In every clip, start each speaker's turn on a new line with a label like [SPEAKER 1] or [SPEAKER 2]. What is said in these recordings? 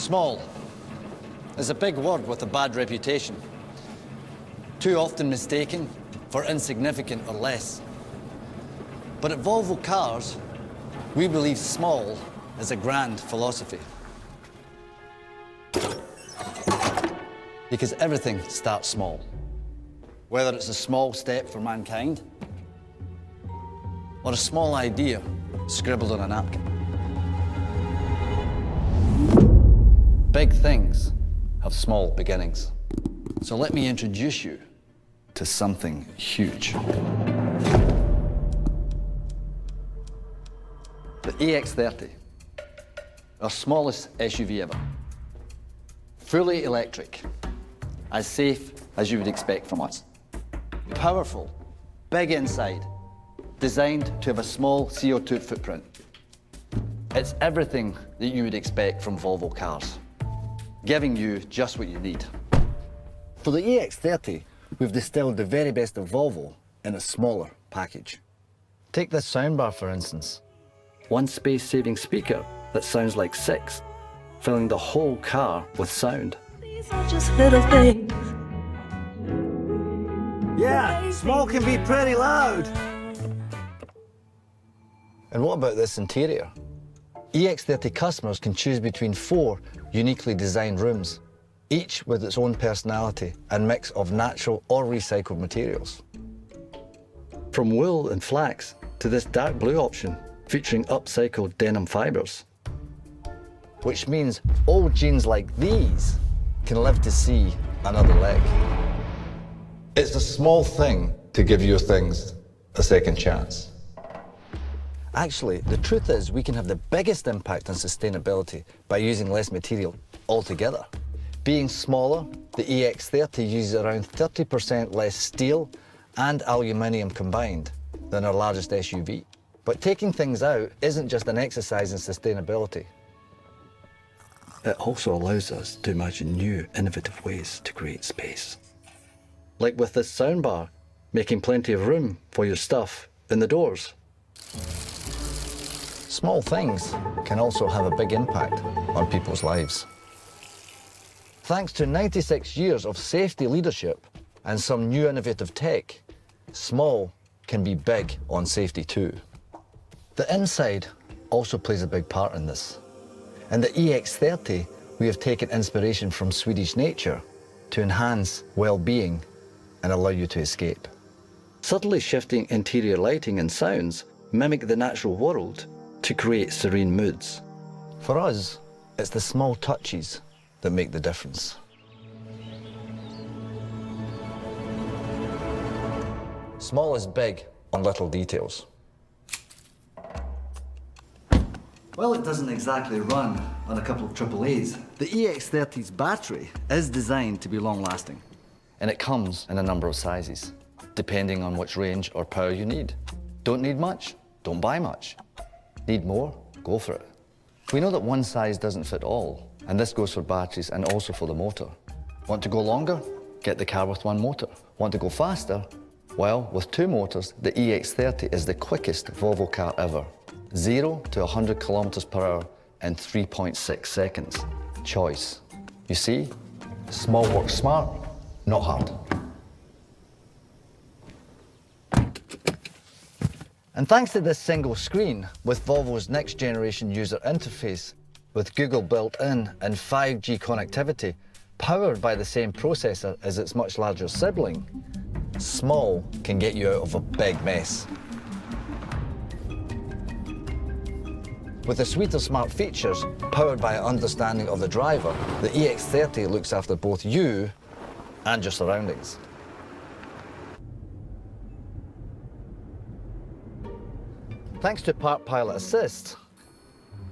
[SPEAKER 1] Small is a big word with a bad reputation. Too often mistaken for insignificant or less. But at Volvo Cars, we believe small is a grand philosophy. Because everything starts small. Whether it's a small step for mankind or a small idea scribbled on a napkin. Big things have small beginnings. So let me introduce you to something huge. The EX30, our smallest SUV ever. Fully electric, as safe as you would expect from us. Powerful, big inside, designed to have a small CO2 footprint. It's everything that you would expect from Volvo Cars, giving you just what you need. For the EX30, we've distilled the very best of Volvo in a smaller package. Take this soundbar, for instance. One space-saving speaker that sounds like 6, filling the whole car with sound.
[SPEAKER 2] These are just little things.
[SPEAKER 1] Yeah, small can be pretty loud. And what about this interior? EX30 customers can choose between 4 uniquely designed rooms, each with its own personality and mix of natural or recycled materials. From wool and flax to this dark blue option, featuring upcycled denim fibers. Which means old jeans like these can live to see another leg. It's a small thing to give your things a second chance. Actually, the truth is we can have the biggest impact on sustainability by using less material altogether. Being smaller, the EX30 uses around 30% less steel and aluminium combined than our largest SUV. But taking things out isn't just an exercise in sustainability. It also allows us to imagine new, innovative ways to create space. Like with this soundbar, making plenty of room for your stuff in the doors. Small things can also have a big impact on people's lives. Thanks to 96 years of safety leadership and some new innovative tech, small can be big on safety too. The inside also plays a big part in this. In the EX30, we have taken inspiration from Swedish nature to enhance well-being and allow you to escape. Subtly shifting interior lighting and sounds mimic the natural world to create serene moods. For us, it's the small touches that make the difference. Small is big on little details. Well, it doesn't exactly run on a couple of AAAs. The EX30's battery is designed to be long-lasting, and it comes in a number of sizes, depending on which range or power you need. Don't need much? Don't buy much. Need more? Go for it. We know that one size doesn't fit all, and this goes for batteries and also for the motor. Want to go longer? Get the car with one motor. Want to go faster? Well, with 2 motors, the EX30 is the quickest Volvo car ever. 0 to 100 kilometers per hour in 3.6 seconds. Choice. You see? Small works smart, not hard. And thanks to this single screen, with Volvo's next generation user interface, with Google built in and 5G connectivity, powered by the same processor as its much larger sibling, small can get you out of a big mess. With a suite of smart features, powered by an understanding of the driver, the EX30 looks after both you and your surroundings. Thanks to Park Pilot Assist,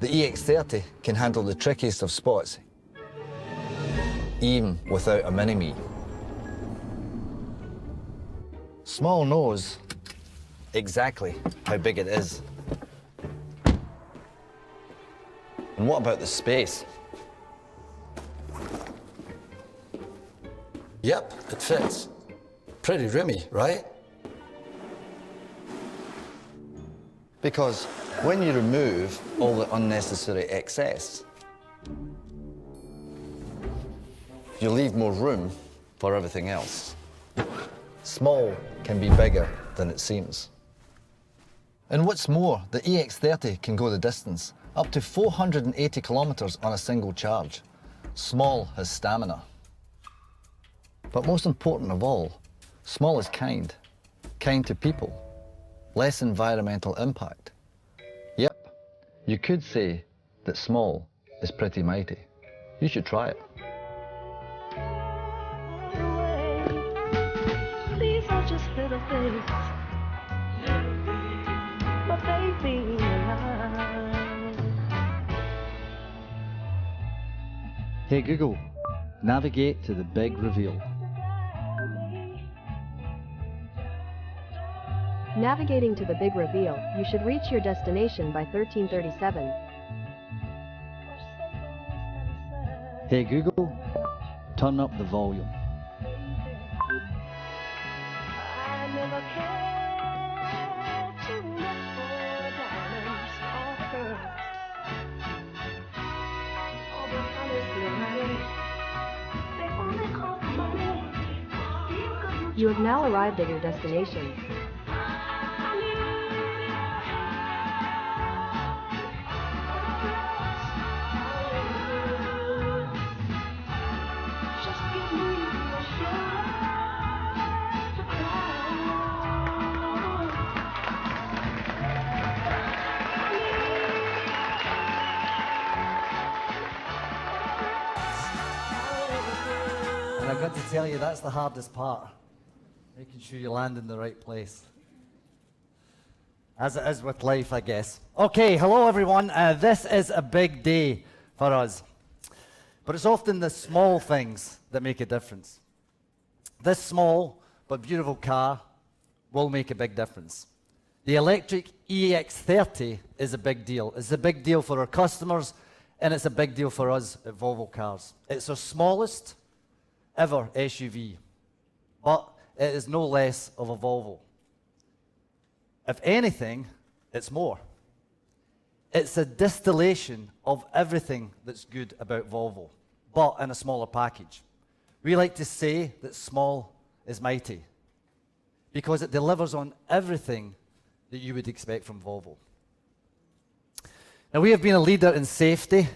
[SPEAKER 1] the EX30 can handle the trickiest of spots, even without a mini-me. Small knows exactly how big it is. And what about the space? Yep, it fits. Pretty roomy, right? Because when you remove all the unnecessary excess, you leave more room for everything else. Small can be bigger than it seems. And what's more, the EX30 can go the distance, up to 480 kilometers on a single charge. Small has stamina. But most important of all, small is kind to people, less environmental impact. Yep, you could say that small is pretty mighty. You should try it.
[SPEAKER 2] These are just little things, but they mean a lot.
[SPEAKER 1] Hey Google, navigate to the big reveal.
[SPEAKER 3] Navigating to the big reveal, you should reach your destination by 1337.
[SPEAKER 1] Hey Google, turn up the volume.
[SPEAKER 2] I never cared too much for diamonds or pearls. All the honestly, they only cost money.
[SPEAKER 3] You have now arrived at your destination.
[SPEAKER 2] Just give me a shot to cry.
[SPEAKER 4] And I've got to tell you, that's the hardest part. Making sure you land in the right place. As it is with life, I guess. Okay, hello everyone. This is a big day for us. But it's often the small things that make a difference. This small but beautiful car will make a big difference. The electric EX30 is a big deal. It's a big deal for our customers, and it's a big deal for us at Volvo Cars. It's our smallest ever SUV, but it is no less of a Volvo. If anything, it's more. It's a distillation of everything that's good about Volvo, but in a smaller package. We like to say that small is mighty because it delivers on everything that you would expect from Volvo. Now, we have been a leader in safety,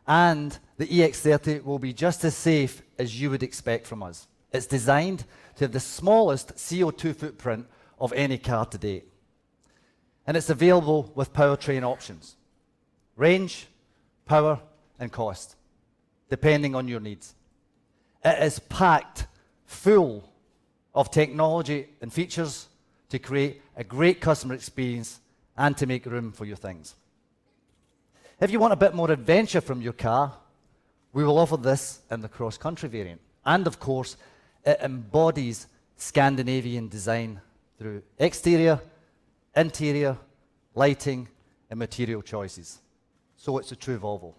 [SPEAKER 4] and the EX30 will be just as safe as you would expect from us. It's designed to have the smallest CO2 footprint of any car to date. And it's available with powertrain options. Range, power, and cost, depending on your needs. It is packed full of technology and features to create a great customer experience and to make room for your things. If you want a bit more adventure from your car, we will offer this in the cross-country variant. And of course, it embodies Scandinavian design through exterior, interior, lighting, and material choices. So it's a true Volvo.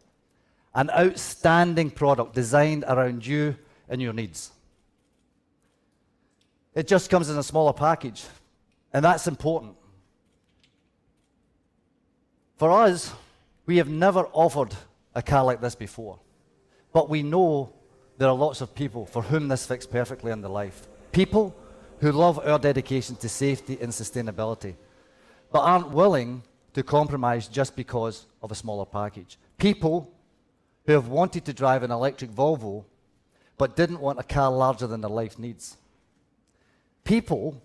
[SPEAKER 4] An outstanding product designed around you and your needs. It just comes in a smaller package, and that's important. For us, we have never offered a car like this before, but we know there are lots of people for whom this fits perfectly in their life. People who love our dedication to safety and sustainability, but aren't willing to compromise just because of a smaller package. People who have wanted to drive an electric Volvo, but didn't want a car larger than their life needs. People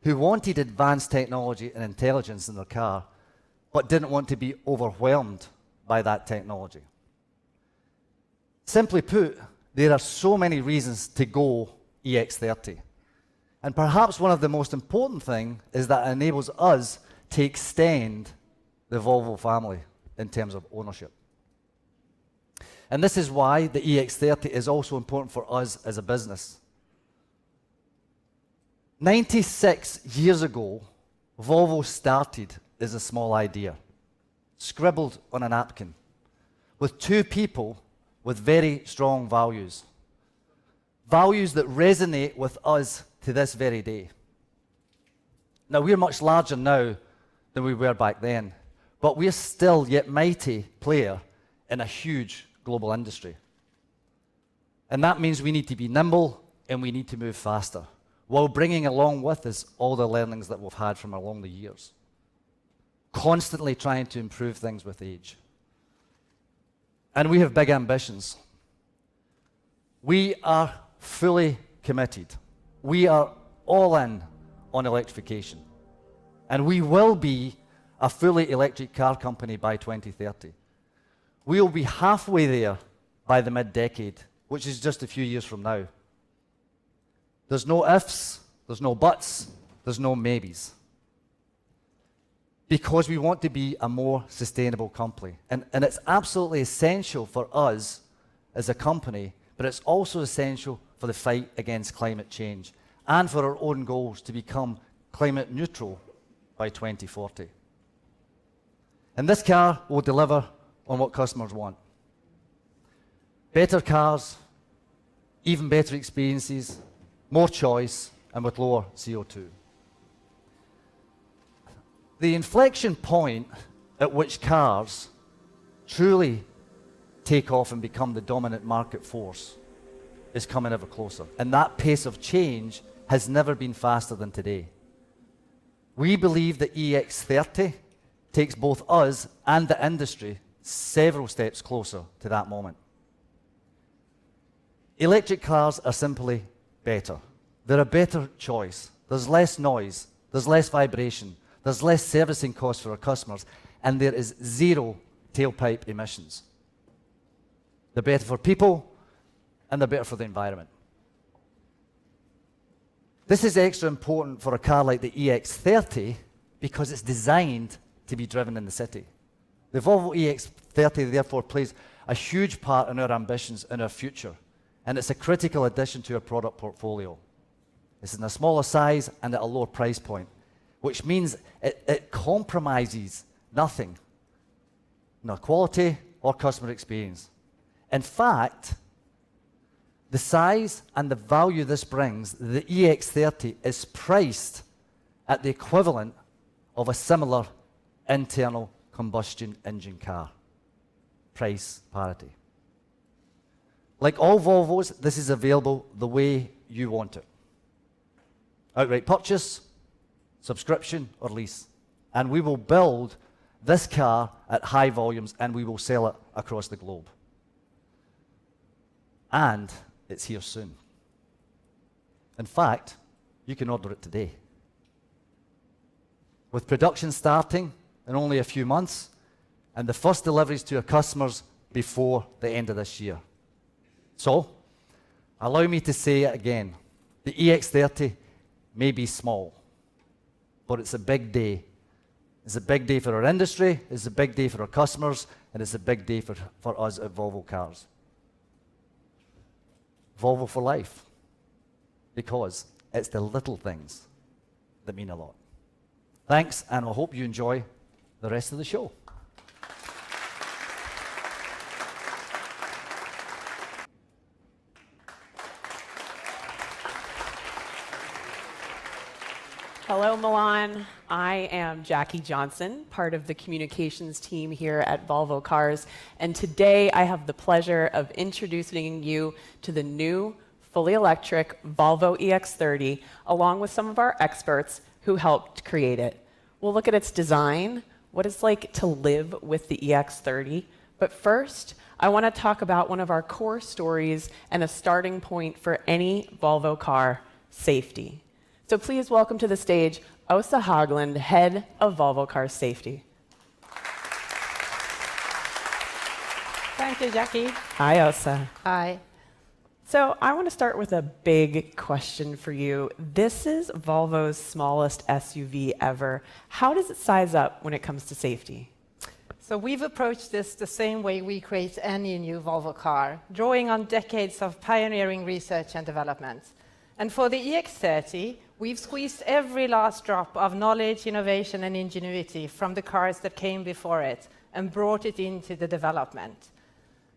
[SPEAKER 4] who wanted advanced technology and intelligence in their car, but didn't want to be overwhelmed by that technology. Simply put, there are so many reasons to go EX30. And perhaps one of the most important things is that it enables us to extend the Volvo family in terms of ownership. And this is why the EX30 is also important for us as a business. 96 years ago, Volvo started as a small idea, scribbled on a napkin, with two people with very strong values. Values that resonate with us to this very day. Now, we're much larger now than we were back then, but we're still yet mighty player in a huge global industry. And that means we need to be nimble and we need to move faster, while bringing along with us all the learnings that we've had from along the years. Constantly trying to improve things with age. And we have big ambitions. We are fully committed. We are all in on electrification. And we will be a fully electric car company by 2030. We will be halfway there by the mid-decade, which is just a few years from now. There's no ifs, there's no buts, there's no maybes. Because we want to be a more sustainable company. And it's absolutely essential for us as a company, but it's also essential for the fight against climate change and for our own goals to become climate neutral by 2040. And this car will deliver on what customers want. Better cars, even better experiences, more choice, and with lower CO2. The inflection point at which cars truly take off and become the dominant market force is coming ever closer. And that pace of change has never been faster than today. We believe the EX30 takes both us and the industry several steps closer to that moment. Electric cars are simply better. They're a better choice. There's less noise, there's less vibration, there's less servicing costs for our customers, and there is zero tailpipe emissions. They're better for people, and they're better for the environment. This is extra important for a car like the EX30 because it's designed to be driven in the city. The Volvo EX30 therefore plays a huge part in our ambitions and our future, and it's a critical addition to our product portfolio. It's in a smaller size and at a lower price point, which means it compromises nothing, no quality or customer experience. In fact, the size and the value this brings, the EX30 is priced at the equivalent of a similar internal combustion engine car. Price parity. Like all Volvos, this is available the way you want it. Outright purchase, subscription, or lease. And we will build this car at high volumes and we will sell it across the globe. And it's here soon. In fact, you can order it today. With production starting in only a few months and the first deliveries to our customers before the end of this year. So, allow me to say it again. The EX30 may be small, but it's a big day. It's a big day for our industry, it's a big day for our customers, and it's a big day for us at Volvo Cars. Volvo for life, because it's the little things that mean a lot. Thanks, and I hope you enjoy the rest of the show.
[SPEAKER 5] Hello, Milan. I am Jackie Johnson, part of the communications team here at Volvo Cars, and today I have the pleasure of introducing you to the new, fully electric Volvo EX30, along with some of our experts who helped create it. We'll look at its design, what it's like to live with the EX30, but first, I want to talk about one of our core stories and a starting point for any Volvo car, safety. So please welcome to the stage Åsa Haglund, head of Volvo Cars Safety.
[SPEAKER 6] Thank you, Jackie.
[SPEAKER 5] Hi, Åsa.
[SPEAKER 6] Hi.
[SPEAKER 5] So I want to start with a big question for you. This is Volvo's smallest SUV ever. How does it size up when it comes to safety?
[SPEAKER 6] So we've approached this the same way we create any new Volvo car, drawing on decades of pioneering research and development. And for the EX30, we've squeezed every last drop of knowledge, innovation, and ingenuity from the cars that came before it and brought it into the development.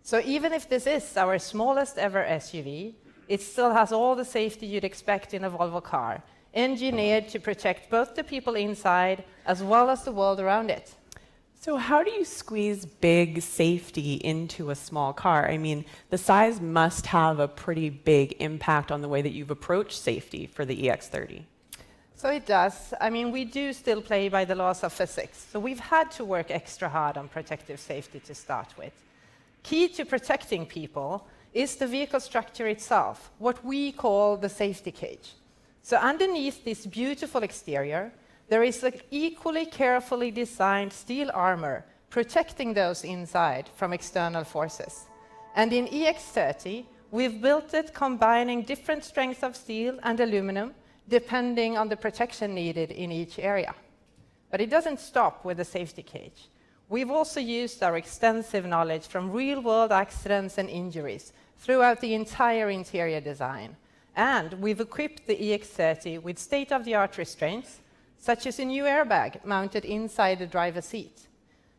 [SPEAKER 6] So even if this is our smallest ever SUV, it still has all the safety you'd expect in a Volvo car, engineered to protect both the people inside as well as the world around it.
[SPEAKER 5] So how do you squeeze big safety into a small car? I mean, the size must have a pretty big impact on the way that you've approached safety for the EX30.
[SPEAKER 6] So it does. I mean, we do still play by the laws of physics. So we've had to work extra hard on protective safety to start with. Key to protecting people is the vehicle structure itself, what we call the safety cage. So underneath this beautiful exterior, there is an equally carefully designed steel armor protecting those inside from external forces. And in EX30, we've built it combining different strengths of steel and aluminum, depending on the protection needed in each area. But it doesn't stop with the safety cage. We've also used our extensive knowledge from real-world accidents and injuries throughout the entire interior design. And we've equipped the EX30 with state-of-the-art restraints, such as a new airbag mounted inside the driver's seat.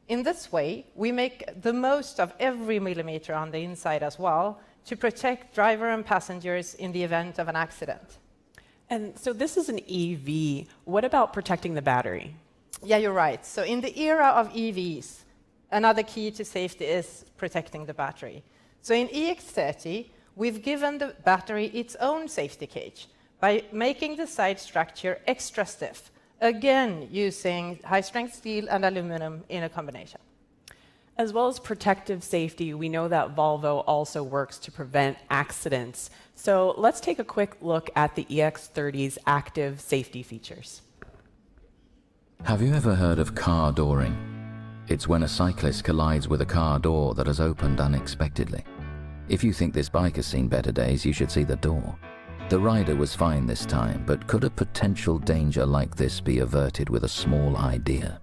[SPEAKER 6] In this way, we make the most of every millimeter on the inside as well to protect driver and passengers in the event of an accident.
[SPEAKER 5] And so this is an EV. What about protecting the battery?
[SPEAKER 6] Yeah, you're right. So in the era of EVs, another key to safety is protecting the battery. So in EX30, we've given the battery its own safety cage by making the side structure extra stiff, again using high-strength steel and aluminum in a combination.
[SPEAKER 5] As well as protective safety, we know that Volvo also works to prevent accidents. So let's take a quick look at the EX30's active safety features.
[SPEAKER 7] Have you ever heard of car dooring? It's when a cyclist collides with a car door that has opened unexpectedly. If you think this bike has seen better days, you should see the door. The rider was fine this time, but could a potential danger like this be averted with a small idea?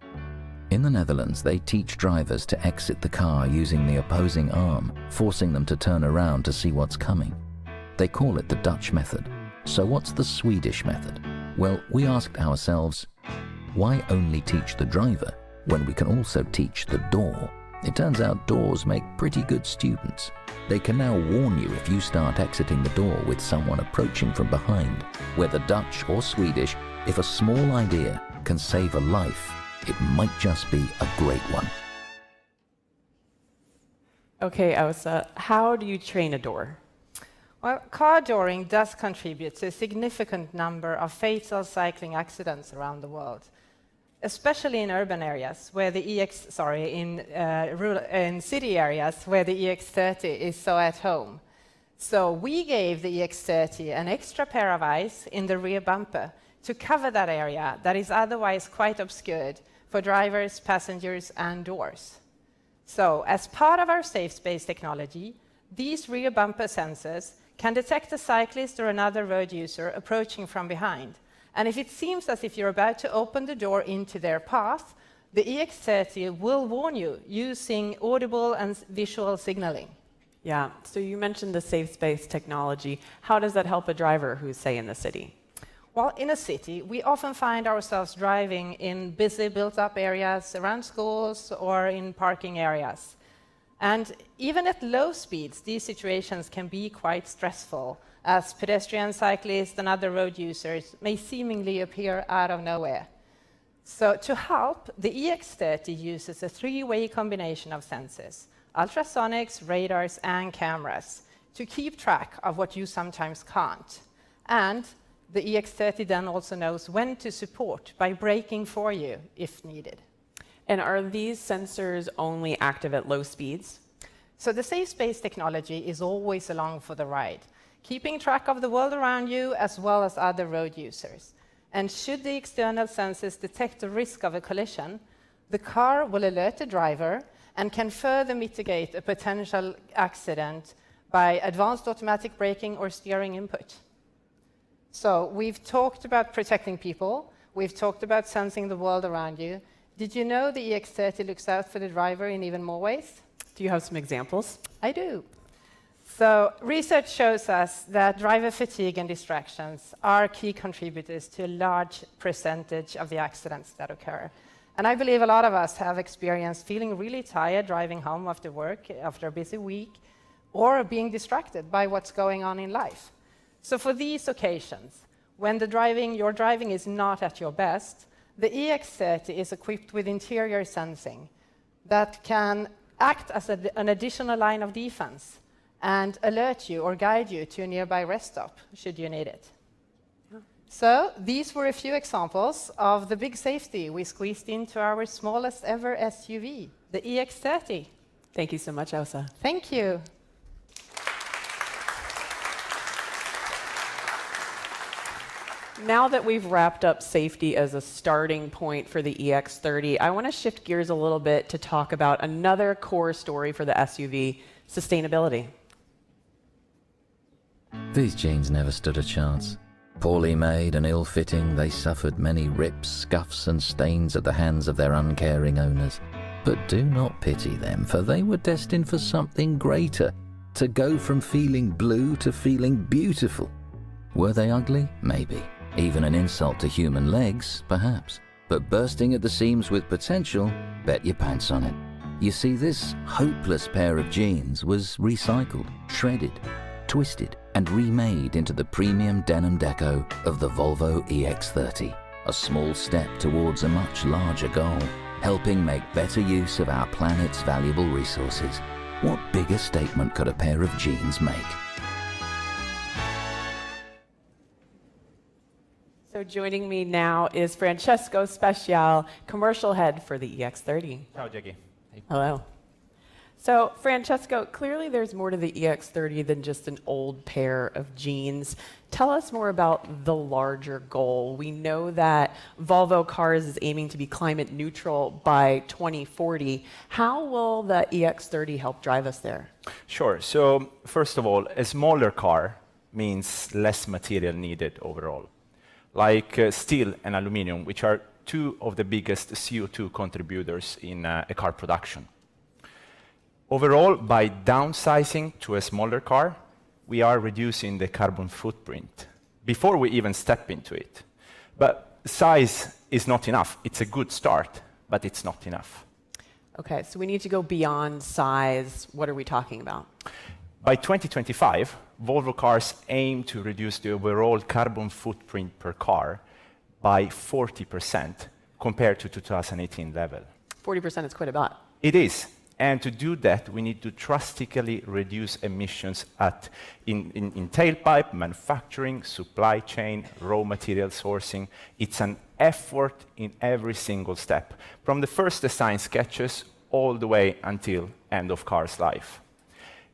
[SPEAKER 7] In the Netherlands, they teach drivers to exit the car using the opposing arm, forcing them to turn around to see what's coming. They call it the Dutch method. So what's the Swedish method? Well, we asked ourselves, why only teach the driver when we can also teach the door? It turns out doors make pretty good students. They can now warn you if you start exiting the door with someone approaching from behind. Whether Dutch or Swedish, if a small idea can save a life, it might just be a great one.
[SPEAKER 5] Okay, Elsa, how do you train a door?
[SPEAKER 6] Well, car dooring does contribute to a significant number of fatal cycling accidents around the world, especially in urban areas where the in city areas where the EX30 is so at home. So we gave the EX30 an extra pair of eyes in the rear bumper to cover that area that is otherwise quite obscured for drivers, passengers, and doors. So as part of our safe space technology, these rear bumper sensors can detect a cyclist or another road user approaching from behind. And if it seems as if you're about to open the door into their path, the EX30 will warn you using audible and visual signaling.
[SPEAKER 5] Yeah, so you mentioned the safe space technology. How does that help a driver who's, say, in the city?
[SPEAKER 6] Well, in a city, we often find ourselves driving in busy, built-up areas around schools or in parking areas. And even at low speeds, these situations can be quite stressful, as pedestrians, cyclists, and other road users may seemingly appear out of nowhere. So to help, the EX30 uses a three-way combination of sensors, ultrasonics, radars, and cameras, to keep track of what you sometimes can't. And the EX30 then also knows when to support by braking for you if needed.
[SPEAKER 5] And are these sensors only active at low speeds?
[SPEAKER 6] So the safe space technology is always along for the ride, keeping track of the world around you as well as other road users. And should the external sensors detect a risk of a collision, the car will alert the driver and can further mitigate a potential accident by advanced automatic braking or steering input. So we've talked about protecting people, we've talked about sensing the world around you. Did you know the EX30 looks out for the driver in even more ways?
[SPEAKER 5] Do you have some examples?
[SPEAKER 6] I do. So research shows us that driver fatigue and distractions are key contributors to a large percentage of the accidents that occur. And I believe a lot of us have experienced feeling really tired driving home after work, after a busy week, or being distracted by what's going on in life. So for these occasions, when your driving is not at your best, the EX30 is equipped with interior sensing, that can act as an additional line of defense and alert you or guide you to a nearby rest stop should you need it. So these were a few examples of the big safety we squeezed into our smallest ever SUV, the EX30.
[SPEAKER 5] Thank you so much, Elsa.
[SPEAKER 6] Thank you.
[SPEAKER 5] Now that we've wrapped up safety as a starting point for the EX30, I want to shift gears a little bit to talk about another core story for the SUV, sustainability.
[SPEAKER 7] These jeans never stood a chance. Poorly made and ill-fitting, they suffered many rips, scuffs and stains at the hands of their uncaring owners. But do not pity them, for they were destined for something greater, to go from feeling blue to feeling beautiful. Were they ugly? Maybe. Even an insult to human legs, perhaps. But bursting at the seams with potential, bet your pants on it. You see, this hopeless pair of jeans was recycled, shredded, twisted, and remade into the premium denim deco of the Volvo EX30. A small step towards a much larger goal, helping make better use of our planet's valuable resources. What bigger statement could a pair of jeans make?
[SPEAKER 5] So joining me now is Francesco Speciale, commercial head for the EX30.
[SPEAKER 8] Ciao, Jackie.
[SPEAKER 5] Hello. So, Francesco, clearly there's more to the EX30 than just an old pair of jeans. Tell us more about the larger goal. We know that Volvo Cars is aiming to be climate neutral by 2040. How will the EX30 help drive us there?
[SPEAKER 8] Sure. So, first of all, a smaller car means less material needed overall, like steel and aluminum, which are two of the biggest CO2 contributors in a car production. Overall, by downsizing to a smaller car, we are reducing the carbon footprint before we even step into it. But size is not enough. It's a good start, but it's not enough.
[SPEAKER 5] Okay, so we need to go beyond size. What are we talking about?
[SPEAKER 8] By 2025, Volvo Cars aim to reduce the overall carbon footprint per car by 40% compared to 2018 level.
[SPEAKER 5] 40% is quite a lot.
[SPEAKER 8] It is. And to do that, we need to drastically reduce emissions in tailpipe, manufacturing, supply chain, raw material sourcing. It's an effort in every single step, from the first design sketches all the way until end of car's life.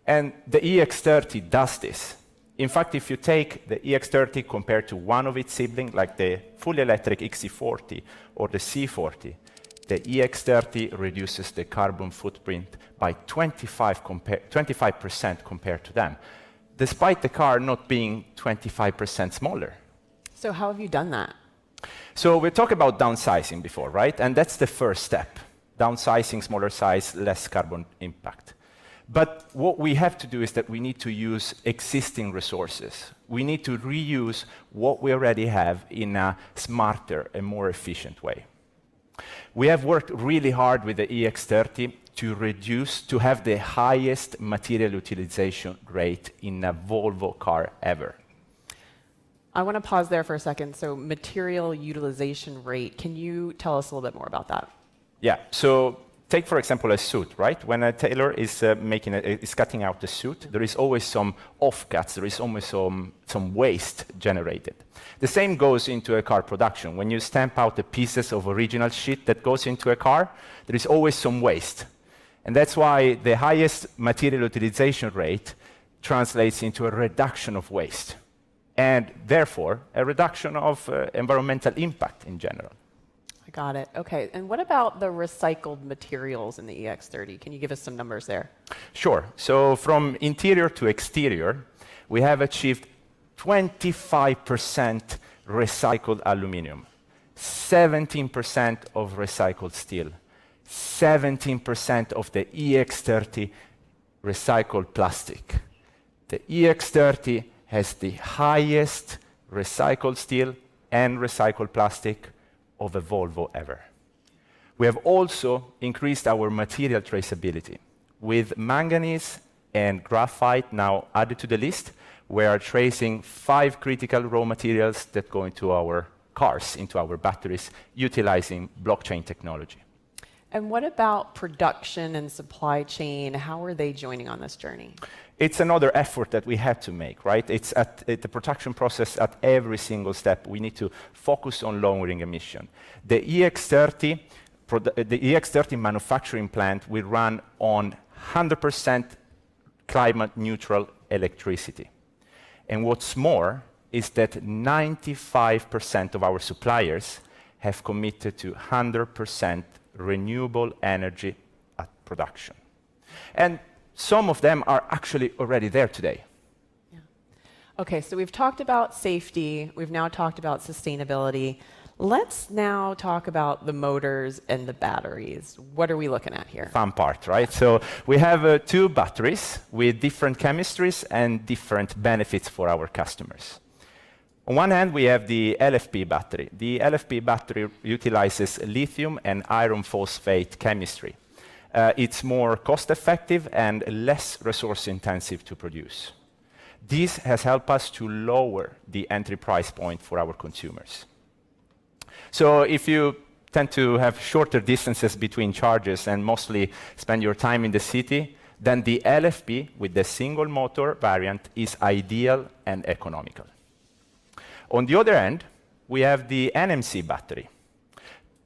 [SPEAKER 8] And the EX30 does this. In fact, if you take the EX30 compared to one of its siblings, like the fully electric XC40 or the C40, the EX30 reduces the carbon footprint by 25% compared to them, despite the car not being 25% smaller.
[SPEAKER 5] So how have you done that?
[SPEAKER 8] So we talked about downsizing before, right? And that's the first step. Downsizing, smaller size, less carbon impact. But what we have to do is that we need to use existing resources. We need to reuse what we already have in a smarter and more efficient way. We have worked really hard with the EX30 to have the highest material utilization rate in a Volvo car ever.
[SPEAKER 5] I want to pause there for a second. So material utilization rate, can you tell us a little bit more about that?
[SPEAKER 8] Yeah, so take, for example, a suit, right? When a tailor is cutting out the suit, there is always some offcuts, there is always some waste generated. The same goes into a car production. When you stamp out the pieces of original sheet that goes into a car, there is always some waste. And that's why the highest material utilization rate translates into a reduction of waste, and therefore a reduction of environmental impact in general.
[SPEAKER 5] I got it. Okay, and what about the recycled materials in the EX30? Can you give us some numbers there?
[SPEAKER 8] Sure. So from interior to exterior, we have achieved 25% recycled aluminum, 17% of recycled steel, 17% of the EX30 recycled plastic. The EX30 has the highest recycled steel and recycled plastic of a Volvo ever. We have also increased our material traceability. With manganese and graphite now added to the list, we are tracing 5 critical raw materials that go into our cars, into our batteries, utilizing blockchain technology.
[SPEAKER 5] And what about production and supply chain? How are they joining on this journey?
[SPEAKER 8] It's another effort that we had to make, right? It's at the production process at every single step. We need to focus on lowering emission. The EX30 manufacturing plant will run on 100% climate neutral electricity. And what's more is that 95% of our suppliers have committed to 100% renewable energy at production. And some of them are actually already there today.
[SPEAKER 5] Yeah. Okay, so we've talked about safety, we've now talked about sustainability. Let's now talk about the motors and the batteries. What are we looking at here?
[SPEAKER 8] Fun part, right? So we have 2 batteries with different chemistries and different benefits for our customers. On one hand, we have the LFP battery. The LFP battery utilizes lithium and iron phosphate chemistry. It's more cost-effective and less resource-intensive to produce. This has helped us to lower the entry price point for our consumers. So if you tend to have shorter distances between charges and mostly spend your time in the city, then the LFP with the single motor variant is ideal and economical. On the other end, we have the NMC battery.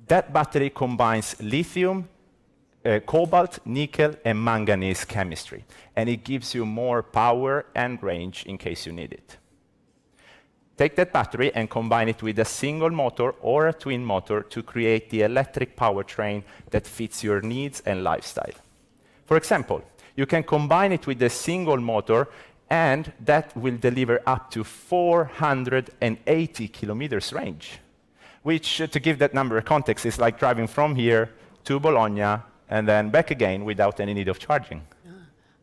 [SPEAKER 8] That battery combines lithium, cobalt, nickel, and manganese chemistry, and it gives you more power and range in case you need it. Take that battery and combine it with a single motor or a twin motor to create the electric powertrain that fits your needs and lifestyle. For example, you can combine it with a single motor, and that will deliver up to 480 kilometers range, which, to give that number a context, is like driving from here to Bologna and then back again without any need of charging.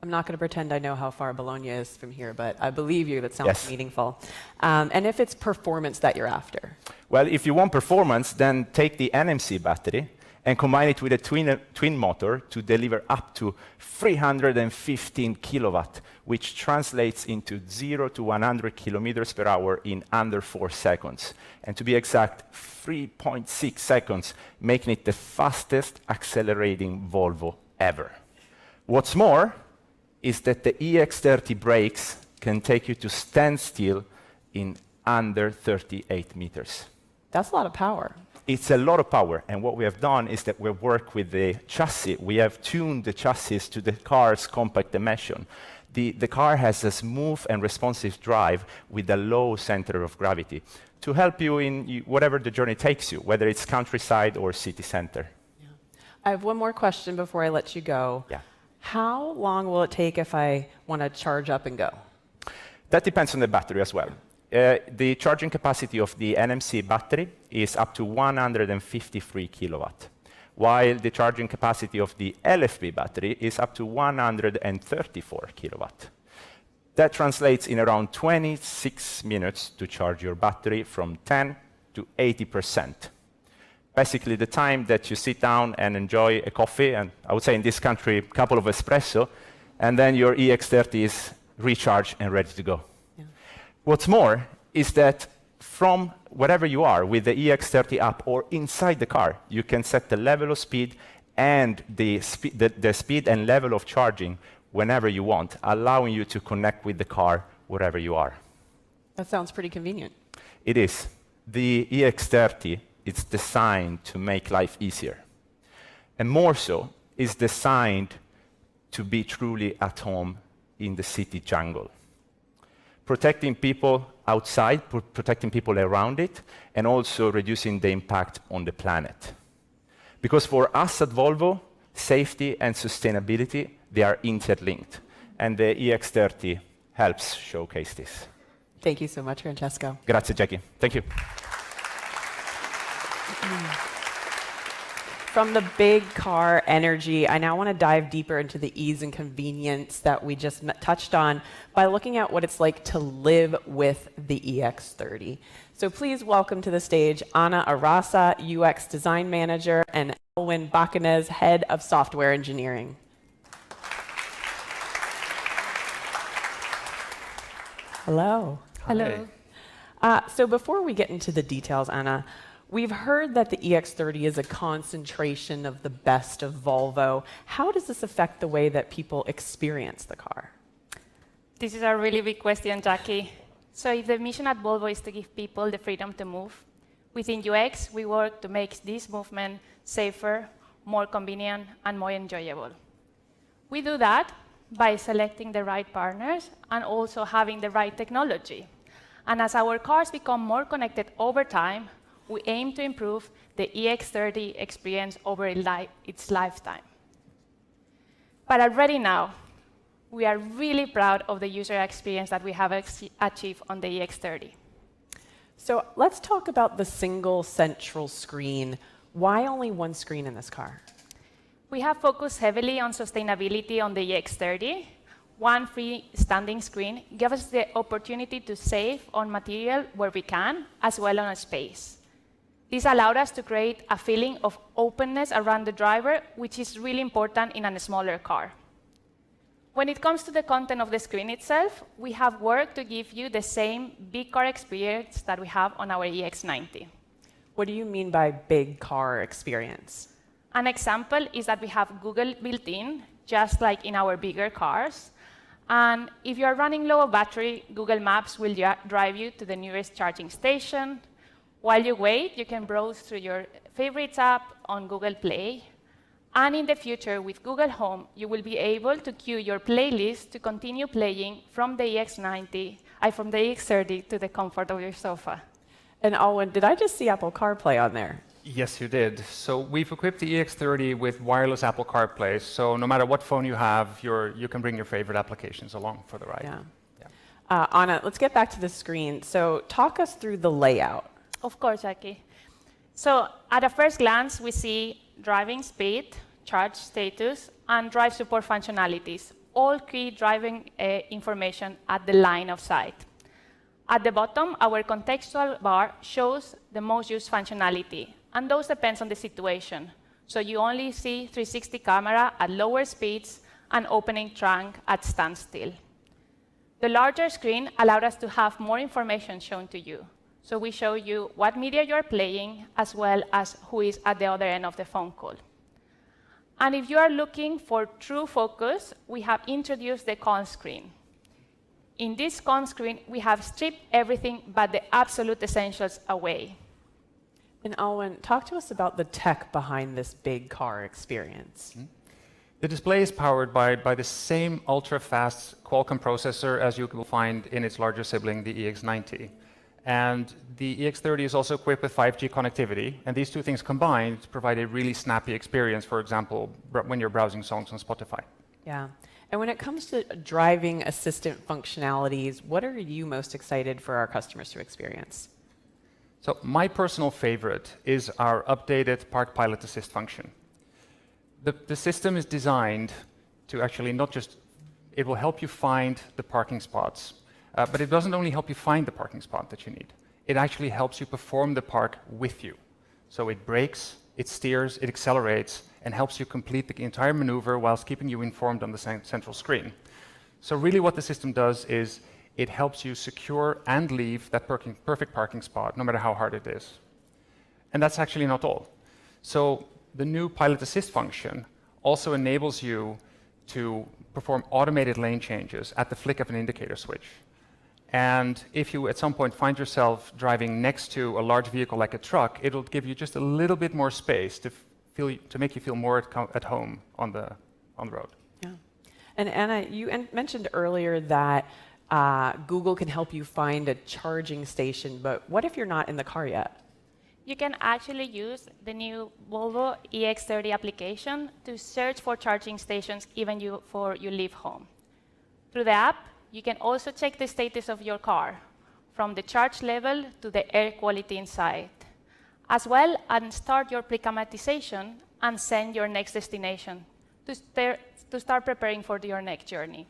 [SPEAKER 5] I'm not going to pretend I know how far Bologna is from here, but I believe you. That sounds
[SPEAKER 8] Yes.
[SPEAKER 5] meaningful. And if it's performance that you're after?
[SPEAKER 8] Well, if you want performance, then take the NMC battery and combine it with a twin motor to deliver up to 315 kilowatt, which translates into 0 to 100 kilometers per hour in under 4 seconds. And to be exact, 3.6 seconds, making it the fastest accelerating Volvo ever. What's more is that the EX30 brakes can take you to standstill in under 38 meters.
[SPEAKER 5] That's a lot of power.
[SPEAKER 8] It's a lot of power, and what we have done is that we work with the chassis. We have tuned the chassis to the car's compact dimension. The car has a smooth and responsive drive with a low center of gravity to help you in whatever the journey takes you, whether it's countryside or city center.
[SPEAKER 5] Yeah. I have one more question before I let you go.
[SPEAKER 8] Yeah.
[SPEAKER 5] How long will it take if I want to charge up and go?
[SPEAKER 8] That depends on the battery as well. The charging capacity of the NMC battery is up to 153 kilowatt, while the charging capacity of the LFP battery is up to 134 kilowatt. That translates in around 26 minutes to charge your battery from 10 to 80%. Basically, the time that you sit down and enjoy a coffee, and I would say in this country, a couple of espresso, and then your EX30 is recharged and ready to go.
[SPEAKER 5] Yeah.
[SPEAKER 8] What's more is that from wherever you are with the EX30 app or inside the car, you can set the level of speed and the speed and level of charging whenever you want, allowing you to connect with the car wherever you are.
[SPEAKER 5] That sounds pretty convenient.
[SPEAKER 8] It is. The EX30, it's designed to make life easier. And more so, it's designed to be truly at home in the city jungle. Protecting people outside, protecting people around it, and also reducing the impact on the planet. Because for us at Volvo, safety and sustainability, they are interlinked. And the EX30 helps showcase this.
[SPEAKER 5] Thank you so much, Francesco.
[SPEAKER 8] Grazie, Jackie. Thank you.
[SPEAKER 5] From the big car energy, I now want to dive deeper into the ease and convenience that we just touched on by looking at what it's like to live with the EX30. So please welcome to the stage Ana Arasa, UX Design Manager, and Elwin Bacanez, Head of Software Engineering. Hello.
[SPEAKER 6] Hello.
[SPEAKER 5] So before we get into the details, Anna, We've heard that the EX30 is a concentration of the best of Volvo. How does this affect the way that people experience the car?
[SPEAKER 9] This is a really big question, Jackie. So if the mission at Volvo is to give people the freedom to move, within UX, we work to make this movement safer, more convenient, and more enjoyable. We do that by selecting the right partners and also having the right technology. And as our cars become more connected over time, we aim to improve the EX30 experience over its lifetime. But already now, we are really proud of the user experience that we have achieved on the EX30.
[SPEAKER 5] So let's talk about the single central screen. Why only one screen in this car?
[SPEAKER 9] We have focused heavily on sustainability on the EX30. One freestanding screen gives us the opportunity to save on material where we can, as well on space. This allowed us to create a feeling of openness around the driver, which is really important in a smaller car. When it comes to the content of the screen itself, we have worked to give you the same big car experience that we have on our EX90.
[SPEAKER 5] What do you mean by big car experience?
[SPEAKER 9] An example is that we have Google built in, just like in our bigger cars. And if you are running low on battery, Google Maps will drive you to the nearest charging station. While you wait, you can browse through your favorites app on Google Play. And in the future, with Google Home, you will be able to queue your playlist to continue playing from the EX30 to the comfort of your sofa.
[SPEAKER 5] And Alwyn, did I just see Apple CarPlay on there?
[SPEAKER 10] Yes, you did. So we've equipped the EX30 with wireless Apple CarPlay, so no matter what phone you have, you can bring your favorite applications along for the ride.
[SPEAKER 5] Yeah. Anna, let's get back to the screen. So talk us through the layout.
[SPEAKER 9] Of course, Jackie. So at a first glance, we see driving speed, charge status, and drive support functionalities, all key driving information at the line of sight. At the bottom, our contextual bar shows the most used functionality, and those depends on the situation. So you only see 360 camera at lower speeds and opening trunk at standstill. The larger screen allowed us to have more information shown to you. So we show you what media you're playing, as well as who is at the other end of the phone call. And if you are looking for true focus, we have introduced the con screen. In this con screen, we have stripped everything but the absolute essentials away.
[SPEAKER 5] And Alwyn, talk to us about the tech behind this big car experience.
[SPEAKER 10] The display is powered by the same ultra-fast Qualcomm processor as you will find in its larger sibling, the EX90. And the EX30 is also equipped with 5G connectivity, and these two things combined provide a really snappy experience, for example, when you're browsing songs on Spotify.
[SPEAKER 5] Yeah. And when it comes to driving assistant functionalities, what are you most excited for our customers to experience?
[SPEAKER 10] So my personal favorite is our updated Park Pilot Assist function. The system is designed to actually not just, it will help you find the parking spots, but it doesn't only help you find the parking spot that you need. It actually helps you perform the park with you. So it brakes, it steers, it accelerates, and helps you complete the entire maneuver whilst keeping you informed on the central screen. So really what the system does is it helps you secure and leave that perfect parking spot, no matter how hard it is. And that's actually not all. So the new Pilot Assist function also enables you to perform automated lane changes at the flick of an indicator switch. And if you at some point find yourself driving next to a large vehicle like a truck, it'll give you just a little bit more space to make you feel more at home on the road.
[SPEAKER 5] Yeah. And Anna, you mentioned earlier that Google can help you find a charging station, but what if you're not in the car yet?
[SPEAKER 9] You can actually use the new Volvo EX30 application to search for charging stations even before you leave home. Through the app, you can also check the status of your car, from the charge level to the air quality inside, as well as start your pre-climatization and send your next destination to start preparing for your next journey.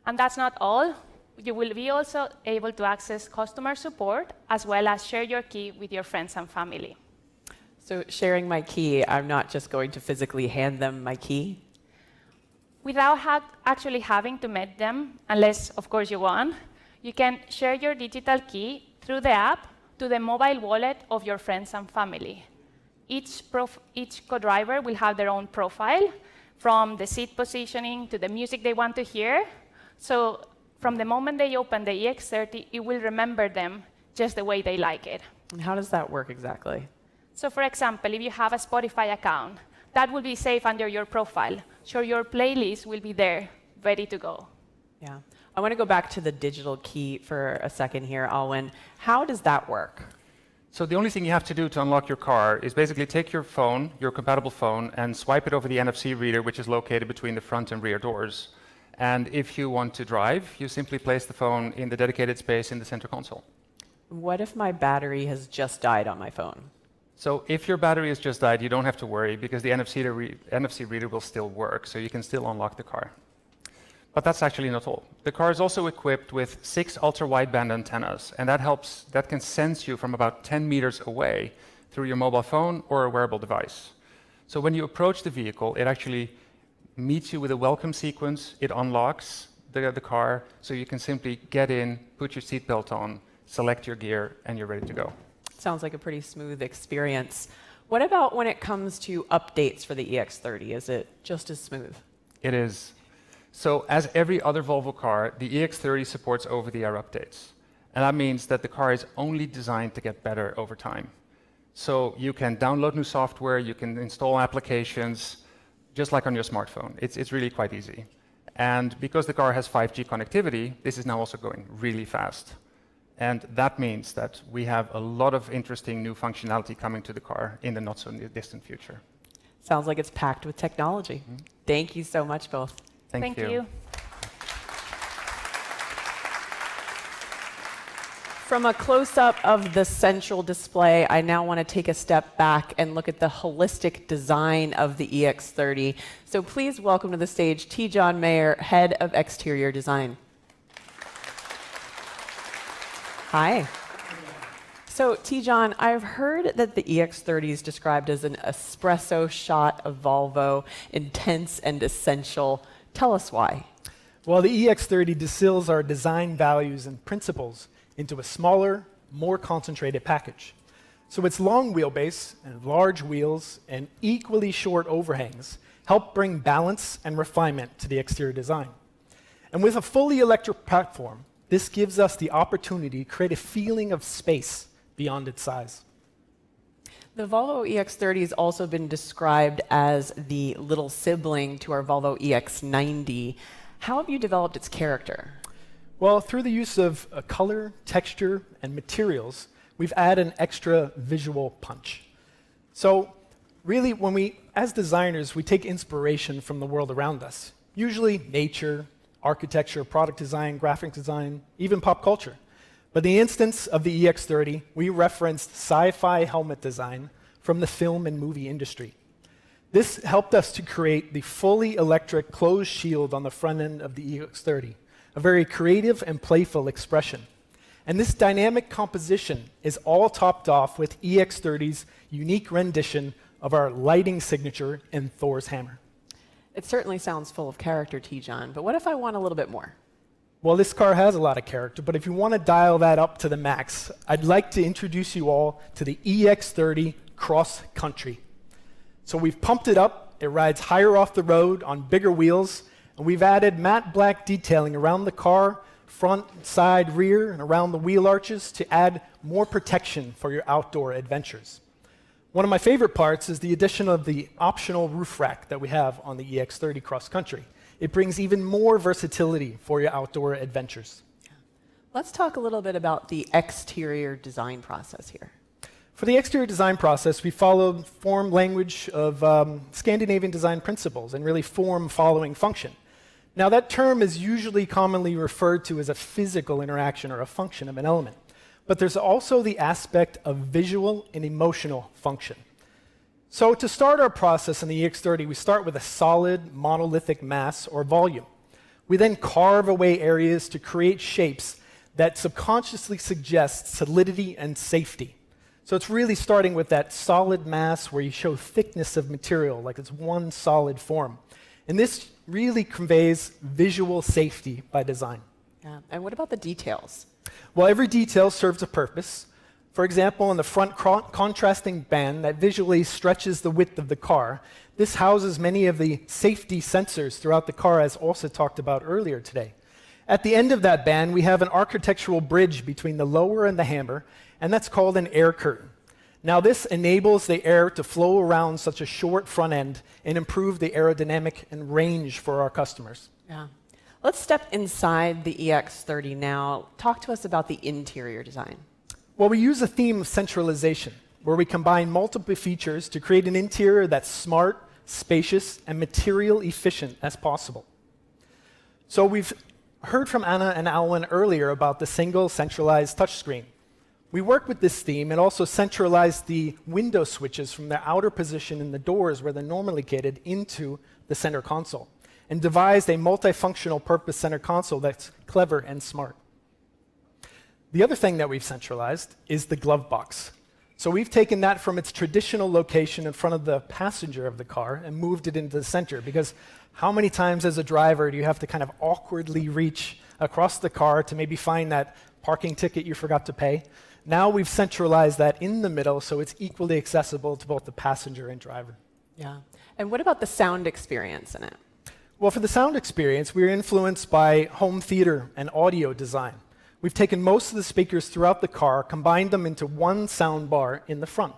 [SPEAKER 9] And that's not all. You will be also able to access customer support, as well as share your key with your friends and family.
[SPEAKER 5] So sharing my key, I'm not just going to physically hand them my key?
[SPEAKER 9] Without actually having to meet them, unless, of course, you want, you can share your digital key through the app to the mobile wallet of your friends and family. Each co-driver will have their own profile, from the seat positioning to the music they want to hear. So from the moment they open the EX30, it will remember them just the way they like it.
[SPEAKER 5] And how does that work exactly?
[SPEAKER 9] So for example, if you have a Spotify account, that will be saved under your profile. So your playlist will be there, ready to go.
[SPEAKER 5] Yeah. I want to go back to the digital key for a second here, Alwyn. How does that work?
[SPEAKER 10] So the only thing you have to do to unlock your car is basically take your phone, your compatible phone, and swipe it over the NFC reader, which is located between the front and rear doors. And if you want to drive, you simply place the phone in the dedicated space in the center console.
[SPEAKER 5] What if my battery has just died on my phone?
[SPEAKER 10] So if your battery has just died, you don't have to worry, because the NFC reader will still work, so you can still unlock the car. But that's actually not all. The car is also equipped with 6 ultra-wideband antennas, and that can sense you from about 10 meters away through your mobile phone or a wearable device. So when you approach the vehicle, it actually meets you with a welcome sequence. It unlocks the car, so you can simply get in, put your seatbelt on, select your gear, and you're ready to go.
[SPEAKER 5] Sounds like a pretty smooth experience. What about when it comes to updates for the EX30? Is it just as smooth?
[SPEAKER 10] It is. So as every other Volvo car, the EX30 supports over-the-air updates. And that means that the car is only designed to get better over time. So you can download new software, you can install applications, just like on your smartphone. It's really quite easy. And because the car has 5G connectivity, this is now also going really fast. And that means that we have a lot of interesting new functionality coming to the car in the not-so-distant future.
[SPEAKER 5] Sounds like it's packed with technology. Mm-hmm. Thank you so much, both.
[SPEAKER 10] Thank you.
[SPEAKER 5] From a close-up of the central display, I now want to take a step back and look at the holistic design of the EX30. So please welcome to the stage T. John Mayer, Head of Exterior Design. Hi. So, T-John, I've heard that the EX30 is described as an espresso shot of Volvo, intense and essential. Tell us why.
[SPEAKER 11] Well, the EX30 distills our design values and principles into a smaller, more concentrated package. So its long wheelbase and large wheels and equally short overhangs help bring balance and refinement to the exterior design. And with a fully electric platform, this gives us the opportunity to create a feeling of space beyond its size.
[SPEAKER 5] The Volvo EX30 has also been described as the little sibling to our Volvo EX90. How have you developed its character?
[SPEAKER 11] Well, through the use of color, texture, and materials, we've added an extra visual punch. So really, as designers, we take inspiration from the world around us, usually nature, architecture, product design, graphic design, even pop culture. But in the instance of the EX30, we referenced sci-fi helmet design from the film and movie industry. This helped us to create the fully electric closed shield on the front end of the EX30, a very creative and playful expression. And this dynamic composition is all topped off with EX30's unique rendition of our lighting signature in Thor's hammer.
[SPEAKER 5] It certainly sounds full of character, T-John, but what if I want a little bit more?
[SPEAKER 11] Well, this car has a lot of character, but if you want to dial that up to the max, I'd like to introduce you all to the EX30 Cross Country. So we've pumped it up, it rides higher off the road on bigger wheels, and we've added matte black detailing around the car, front, side, rear, and around the wheel arches to add more protection for your outdoor adventures. One of my favorite parts is the addition of the optional roof rack that we have on the EX30 Cross Country. It brings even more versatility for your outdoor adventures.
[SPEAKER 5] Let's talk a little bit about the exterior design process here.
[SPEAKER 11] For the exterior design process, we followed form language of Scandinavian design principles and really form following function. Now, that term is usually commonly referred to as a physical interaction or a function of an element. But there's also the aspect of visual and emotional function. So to start our process in the EX30, we start with a solid monolithic mass or volume. We then carve away areas to create shapes that subconsciously suggest solidity and safety. So it's really starting with that solid mass where you show thickness of material, like it's one solid form. And this really conveys visual safety by design.
[SPEAKER 5] Yeah. And what about the details?
[SPEAKER 11] Well, every detail serves a purpose. For example, in the front contrasting band that visually stretches the width of the car, this houses many of the safety sensors throughout the car, as also talked about earlier today. At the end of that band, we have an architectural bridge between the lower and the hammer, and that's called an air curtain. Now, this enables the air to flow around such a short front end and improve the aerodynamic and range for our customers.
[SPEAKER 5] Yeah. Let's step inside the EX30 now. Talk to us about the interior design.
[SPEAKER 11] Well, we use a theme of centralization, where we combine multiple features to create an interior that's smart, spacious, and material efficient as possible. So we've heard from Anna and Alwyn earlier about the single centralized touchscreen. We work with this theme and also centralize the window switches from their outer position in the doors where they're normally located into the center console, and devised a multifunctional purpose center console that's clever and smart. The other thing that we've centralized is the glove box. So we've taken that from its traditional location in front of the passenger of the car and moved it into the center, because how many times as a driver do you have to kind of awkwardly reach across the car to maybe find that parking ticket you forgot to pay? Now we've centralized that in the middle so it's equally accessible to both the passenger and driver.
[SPEAKER 5] Yeah. And what about the sound experience in it?
[SPEAKER 11] Well, for the sound experience, we're influenced by home theater and audio design. We've taken most of the speakers throughout the car, combined them into one sound bar in the front.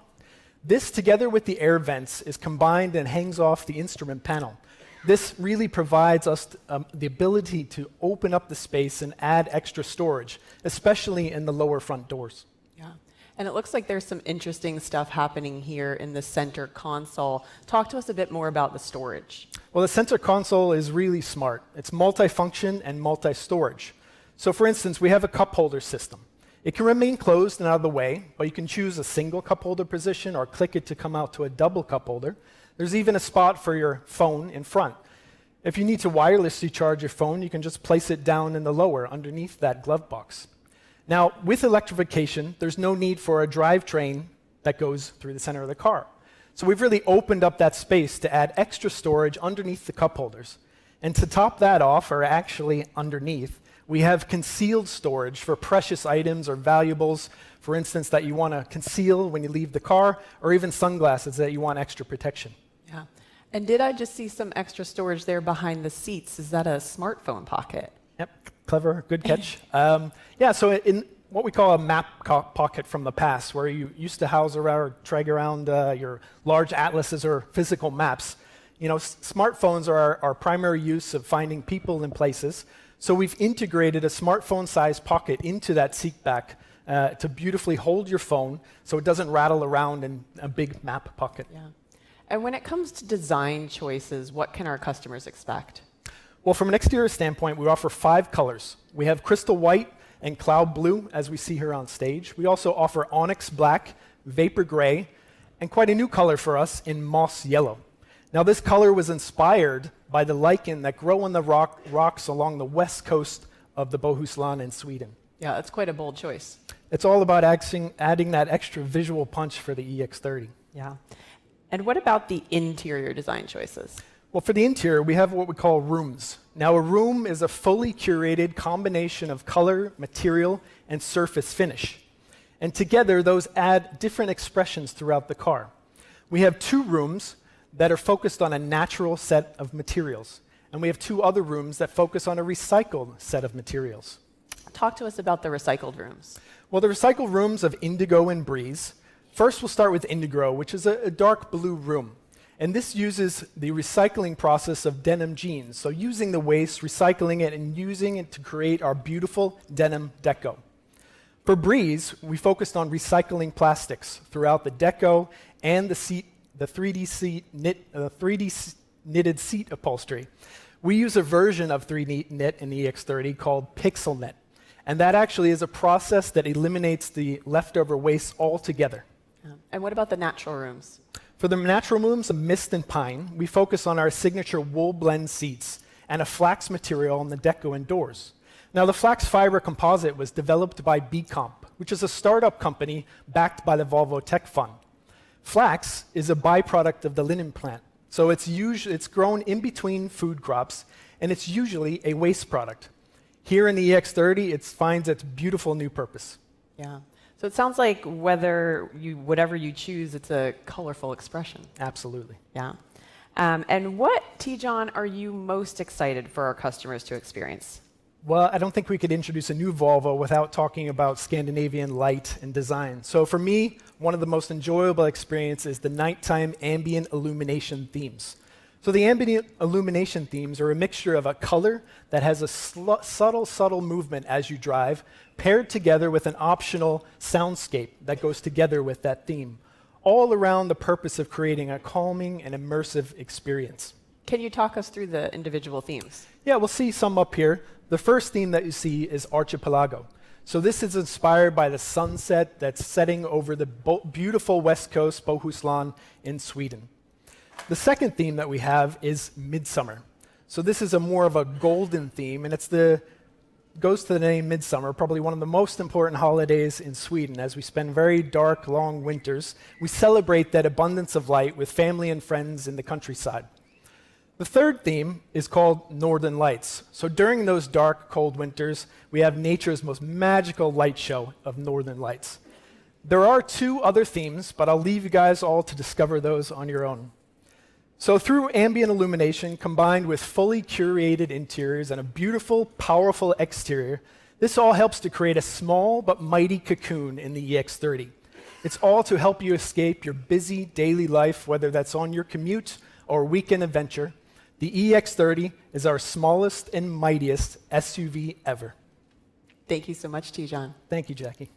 [SPEAKER 11] This, together with the air vents, is combined and hangs off the instrument panel. This really provides us the ability to open up the space and add extra storage, especially in the lower front doors.
[SPEAKER 5] Yeah. And it looks like there's some interesting stuff happening here in the center console. Talk to us a bit more about the storage.
[SPEAKER 11] Well, the center console is really smart. It's multifunction and multi-storage. So for instance, we have a cup holder system. It can remain closed and out of the way, but you can choose a single cup holder position or click it to come out to a double cup holder. There's even a spot for your phone in front. If you need to wirelessly charge your phone, you can just place it down in the lower underneath that glove box. Now, with electrification, there's no need for a drivetrain that goes through the center of the car. So we've really opened up that space to add extra storage underneath the cup holders. And to top that off, or actually underneath, we have concealed storage for precious items or valuables, for instance, that you want to conceal when you leave the car, or even sunglasses that you want extra protection.
[SPEAKER 5] Yeah. And did I just see some extra storage there behind the seats? Is that a smartphone pocket?
[SPEAKER 11] Yep, clever, good catch. Yeah, so in what we call a map pocket from the past, where you used to house around or drag around your large atlases or physical maps, you know, smartphones are our primary use of finding people and places. So we've integrated a smartphone-sized pocket into that seat back to beautifully hold your phone so it doesn't rattle around in a big map pocket.
[SPEAKER 5] Yeah. And when it comes to design choices, what can our customers expect?
[SPEAKER 11] Well, from an exterior standpoint, we offer 5 colors. We have crystal white and cloud blue, as we see here on stage. We also offer onyx black, vapor gray, and quite a new color for us in moss yellow. Now, this color was inspired by the lichen that grow on the rocks along the west coast of the Bohuslän in Sweden.
[SPEAKER 5] Yeah, that's quite a bold choice.
[SPEAKER 11] It's all about adding that extra visual punch for the EX30.
[SPEAKER 5] Yeah. And what about the interior design choices?
[SPEAKER 11] Well, for the interior, we have what we call rooms. Now, a room is a fully curated combination of color, material, and surface finish. And together, those add different expressions throughout the car. We have 2 rooms that are focused on a natural set of materials. And we have 2 other rooms that focus on a recycled set of materials.
[SPEAKER 5] Talk to us about the recycled rooms.
[SPEAKER 11] Well, the recycled rooms of Indigo and Breeze. First, we'll start with Indigo, which is a dark blue room. And this uses the recycling process of denim jeans. So using the waste, recycling it, and using it to create our beautiful denim deco. For Breeze, we focused on recycling plastics throughout the deco and the seat, the 3D knitted seat upholstery. We use a version of 3D knit in the EX30 called Pixel Knit. And that actually is a process that eliminates the leftover waste altogether.
[SPEAKER 5] And what about the natural rooms?
[SPEAKER 11] For the natural rooms of mist and pine, we focus on our signature wool blend seats and a flax material on the deco and doors. Now, the flax fiber composite was developed by BComp, which is a startup company backed by the Volvo Tech Fund. Flax is a byproduct of the linen plant, so it's grown in between food crops, and it's usually a waste product. Here in the EX30, it finds its beautiful new purpose.
[SPEAKER 5] Yeah. So So it sounds like whatever you choose, it's a colorful expression.
[SPEAKER 11] Absolutely.
[SPEAKER 5] Yeah. And what, T-John, are you most excited for our customers to experience?
[SPEAKER 11] Well, I don't think we could introduce a new Volvo without talking about Scandinavian light and design. So for me, one of the most enjoyable experiences is the nighttime ambient illumination themes. So the ambient illumination themes are a mixture of a color that has a subtle movement as you drive, paired together with an optional soundscape that goes together with that theme, all around the purpose of creating a calming and immersive experience.
[SPEAKER 5] Can you talk us through the individual themes?
[SPEAKER 11] Yeah, we'll see some up here. The first theme that you see is Archipelago. So this is inspired by the sunset that's setting over the beautiful west coast, Bohuslän in Sweden. The second theme that we have is Midsummer. So this is a more of a golden theme, and goes to the name Midsummer, probably one of the most important holidays in Sweden. As we spend very dark, long winters, we celebrate that abundance of light with family and friends in the countryside. The third theme is called Northern Lights. So during those dark, cold winters, we have nature's most magical light show of Northern Lights. There are 2 other themes, but I'll leave you guys all to discover those on your own. So through ambient illumination combined with fully curated interiors and a beautiful, powerful exterior, this all helps to create a small but mighty cocoon in the EX30. It's all to help you escape your busy daily life, whether that's on your commute or weekend adventure. The EX30 is our smallest and mightiest SUV ever.
[SPEAKER 5] Thank you so much, T-John.
[SPEAKER 11] Thank you, Jackie.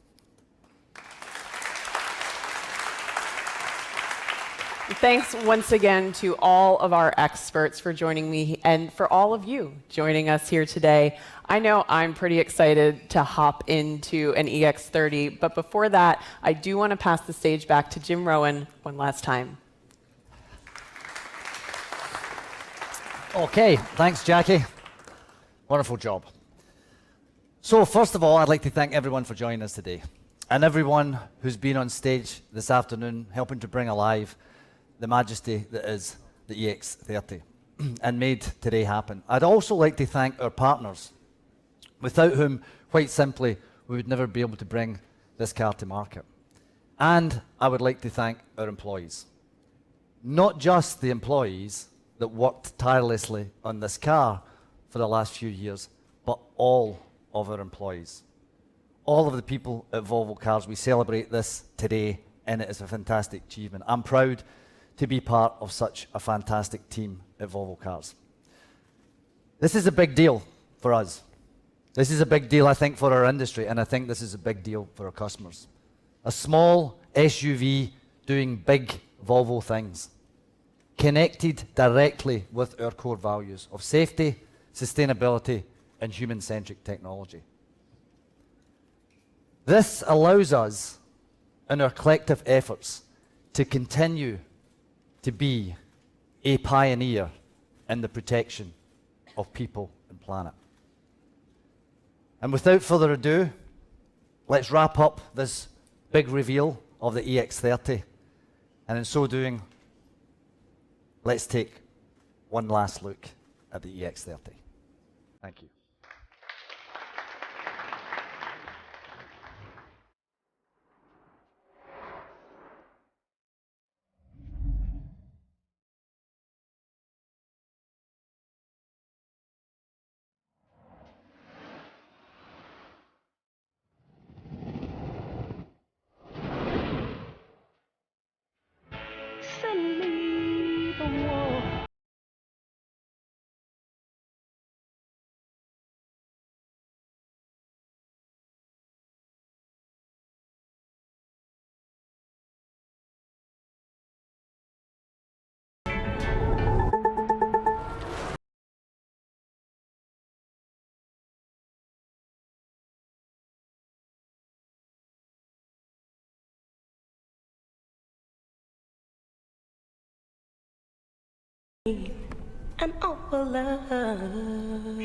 [SPEAKER 5] Thanks once again to all of our experts for joining me and for all of you joining us here today. I know I'm pretty excited to hop into an EX30, but before that, I do want to pass the stage back to Jim Rowan one last time.
[SPEAKER 4] Okay, thanks, Jackie. Wonderful job. So first of all, I'd like to thank everyone for joining us today, and everyone who's been on stage this afternoon helping to bring alive the majesty that is the EX30 and made today happen. I'd also like to thank our partners, without whom, quite simply, we would never be able to bring this car to market. And I would like to thank our employees. Not just the employees that worked tirelessly on this car for the last few years, but all of our employees. All of the people at Volvo Cars, we celebrate this today, and it is a fantastic achievement. I'm proud to be part of such a fantastic team at Volvo Cars. This is a big deal for us. This is a big deal, I think, for our industry, and I think this is a big deal for our customers. A small SUV doing big Volvo things, connected directly with our core values of safety, sustainability, and human-centric technology. This allows us, in our collective efforts, to continue to be a pioneer in the protection of people and planet. And without further ado, let's wrap up this big reveal of the EX30. And in so doing, let's take one last look at the EX30. Thank you.
[SPEAKER 2] Send me the war. And our love.